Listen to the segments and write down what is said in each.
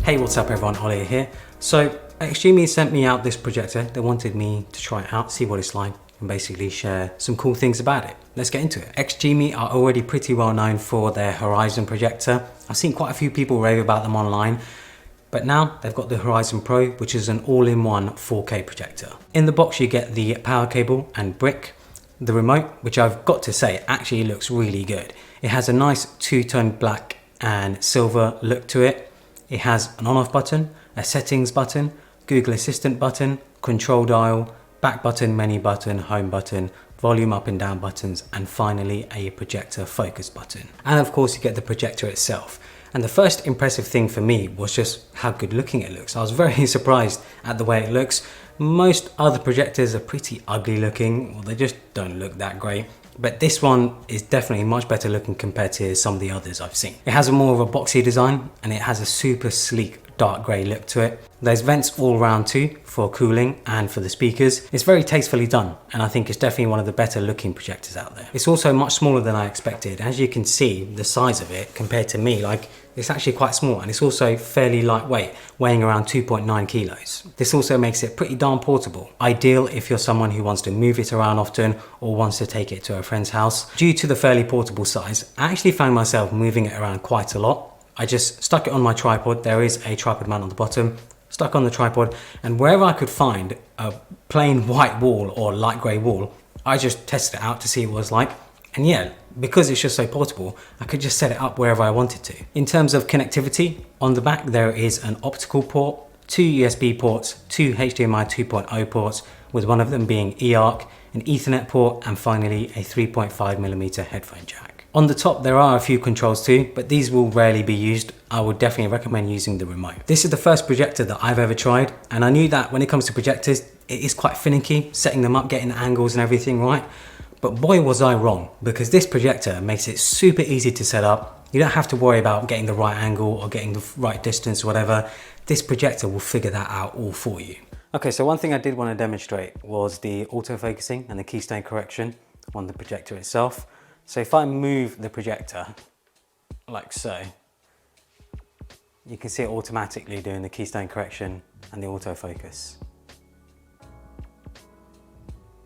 Hey, what's up everyone, Oliur here. So XGIMI sent me out this projector. They wanted me to try it out, see what it's like, and basically share some cool things about it. Let's get into it. XGIMI are already pretty well known for their Horizon projector. I've seen quite a few people rave about them online, but now they've got the Horizon Pro, which is an all-in-one 4K projector. In the box you get the power cable and brick. The remote, which I've got to say actually looks really good. It has a nice two-tone black and silver look to it. It has an on-off button, a settings button, Google Assistant button, control dial, back button, menu button, home button, volume up and down buttons, and finally a projector focus button. And of course you get the projector itself. And the first impressive thing for me was just how good looking it looks. I was very surprised at the way it looks. Most other projectors are pretty ugly looking, or they just don't look that great. But this one is definitely much better looking compared to some of the others I've seen. It has a more of a boxy design and it has a super sleek dark grey look to it. There's vents all around too for cooling and for the speakers. It's very tastefully done and I think it's definitely one of the better looking projectors out there. It's also much smaller than I expected. As you can see, the size of it compared to me, it's actually quite small, and it's also fairly lightweight, weighing around 2.9 kilos. This also makes it pretty darn portable. Ideal if you're someone who wants to move it around often or wants to take it to a friend's house. Due to the fairly portable size, I actually found myself moving it around quite a lot. I just stuck it on my tripod. There is a tripod mount on the bottom. Stuck on the tripod, and wherever I could find a plain white wall or light grey wall, I just tested it out to see what it was like. And yeah, because it's just so portable, I could just set it up wherever I wanted to. In terms of connectivity, on the back there is an optical port, 2 USB ports, 2 HDMI 2.0 ports, with one of them being eARC, an Ethernet port, and finally a 3.5mm headphone jack. On the top there are a few controls too, but these will rarely be used. I would definitely recommend using the remote. This is the first projector that I've ever tried, and I knew that when it comes to projectors, it is quite finicky, setting them up, getting the angles and everything right. But boy was I wrong, because this projector makes it super easy to set up. You don't have to worry about getting the right angle or getting the right distance or whatever. This projector will figure that out all for you. Okay, so one thing I did want to demonstrate was the autofocusing and the keystone correction on the projector itself. So if I move the projector like so, you can see it automatically doing the keystone correction and the autofocus.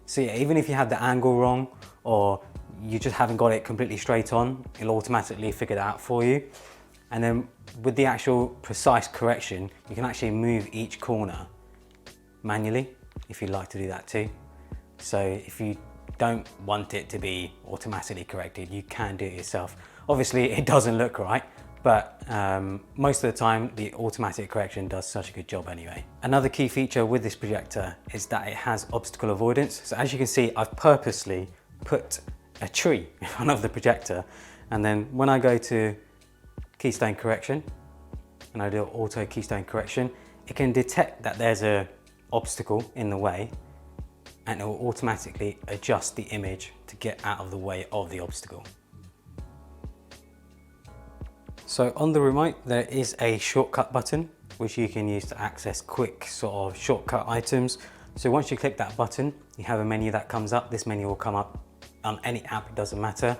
So yeah, even if you have the angle wrong or you just haven't got it completely straight on, it'll automatically figure that out for you. And then with the actual precise correction, you can actually move each corner manually if you'd like to do that too. So if you don't want it to be automatically corrected, you can do it yourself. Obviously it doesn't look right, but most of the time the automatic correction does such a good job anyway. Another key feature with this projector is that it has obstacle avoidance. So as you can see, I've purposely put a tree in front of the projector, and then when I go to keystone correction and I do auto keystone correction, it can detect that there's an obstacle in the way and it will automatically adjust the image to get out of the way of the obstacle. So on the remote there is a shortcut button which you can use to access quick sort of shortcut items. So once you click that button, you have a menu that comes up. This menu will come up on any app, it doesn't matter.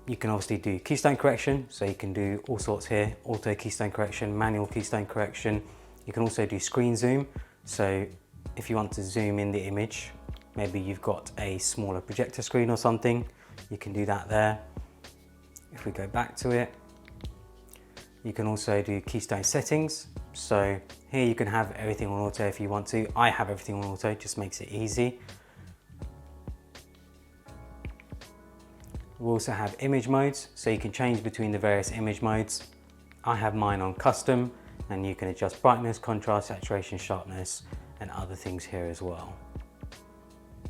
You can obviously do keystone correction, so you can do all sorts here: auto keystone correction, manual keystone correction. You can also do screen zoom, so if you want to zoom in the image, maybe you've got a smaller projector screen or something, you can do that there. If we go back to it, you can also do keystone settings. So here you can have everything on auto if you want to. I have everything on auto, it just makes it easy. We also have image modes, so you can change between the various image modes. I have mine on custom, and you can adjust brightness, contrast, saturation, sharpness, and other things here as well.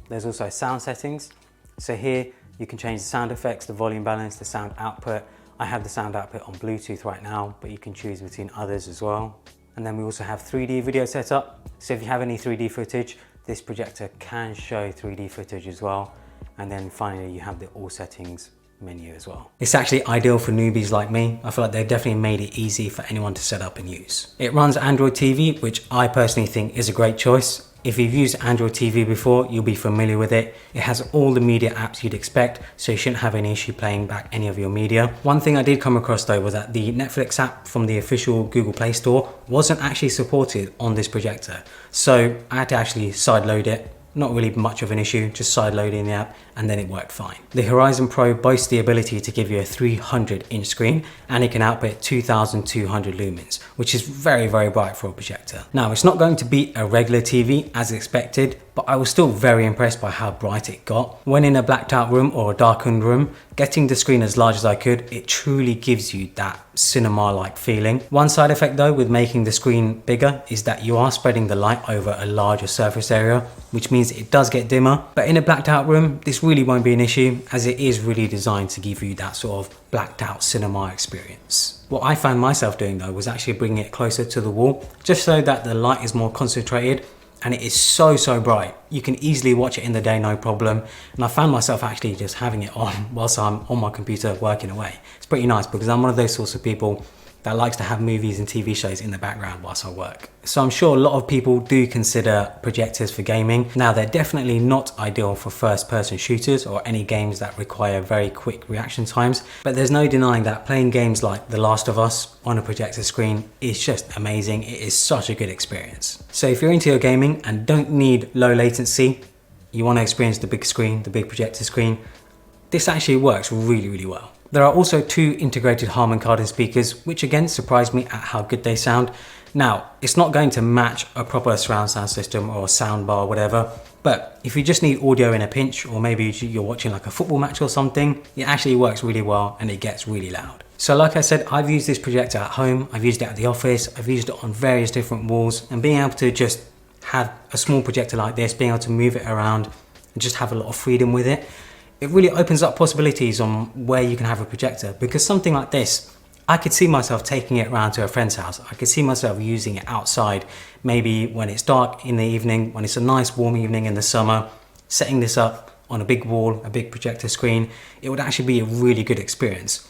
There's also sound settings. So here you can change the sound effects, the volume balance, the sound output. I have the sound output on Bluetooth right now, but you can choose between others as well. And then we also have 3D video setup. So if you have any 3D footage, this projector can show 3D footage as well. And then finally you have the all settings menu as well. It's actually ideal for newbies like me. I feel like they've definitely made it easy for anyone to set up and use. It runs Android TV, which I personally think is a great choice. If you've used Android TV before, you'll be familiar with it. It has all the media apps you'd expect, so you shouldn't have any issue playing back any of your media. One thing I did come across though was that the Netflix app from the official Google Play Store wasn't actually supported on this projector. So I had to actually sideload it. Not really much of an issue, just sideloading the app, and then it worked fine. The Horizon Pro boasts the ability to give you a 300-inch screen, and it can output 2200 lumens, which is very, very bright for a projector. Now, it's not going to beat a regular TV as expected, but I was still very impressed by how bright it got. When in a blacked out room or a darkened room, getting the screen as large as I could, it truly gives you that cinema-like feeling. One side effect though with making the screen bigger is that you are spreading the light over a larger surface area, which means it does get dimmer. But in a blacked out room, this really won't be an issue, as it is really designed to give you that sort of blacked out cinema experience. What I found myself doing though was actually bringing it closer to the wall, just so that the light is more concentrated, and it is so bright. You can easily watch it in the day, no problem. And I found myself actually just having it on whilst I'm on my computer working away. It's pretty nice because I'm one of those sorts of people that likes to have movies and TV shows in the background whilst I work. So I'm sure a lot of people do consider projectors for gaming. Now, they're definitely not ideal for first-person shooters or any games that require very quick reaction times, but there's no denying that playing games like The Last of Us on a projector screen is just amazing. It is such a good experience. So if you're into your gaming and don't need low latency, you want to experience the big screen, the big projector screen, this actually works really well. There are also 2 integrated Harman Kardon speakers, which again surprised me at how good they sound. Now, it's not going to match a proper surround sound system or a sound bar or whatever, but if you just need audio in a pinch, or maybe you're watching like a football match or something, it actually works really well and it gets really loud. So like I said, I've used this projector at home, I've used it at the office, I've used it on various different walls, and being able to just have a small projector like this, being able to move it around and just have a lot of freedom with it, it really opens up possibilities on where you can have a projector, because something like this, I could see myself taking it around to a friend's house. I could see myself using it outside, maybe when it's dark in the evening, when it's a nice warm evening in the summer, setting this up on a big wall, a big projector screen. It would actually be a really good experience.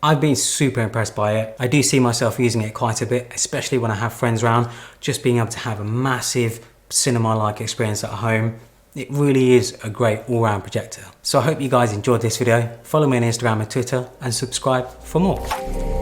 I've been super impressed by it. I do see myself using it quite a bit, especially when I have friends around, just being able to have a massive cinema-like experience at home. It really is a great all-round projector. So I hope you guys enjoyed this video. Follow me on Instagram and Twitter and subscribe for more.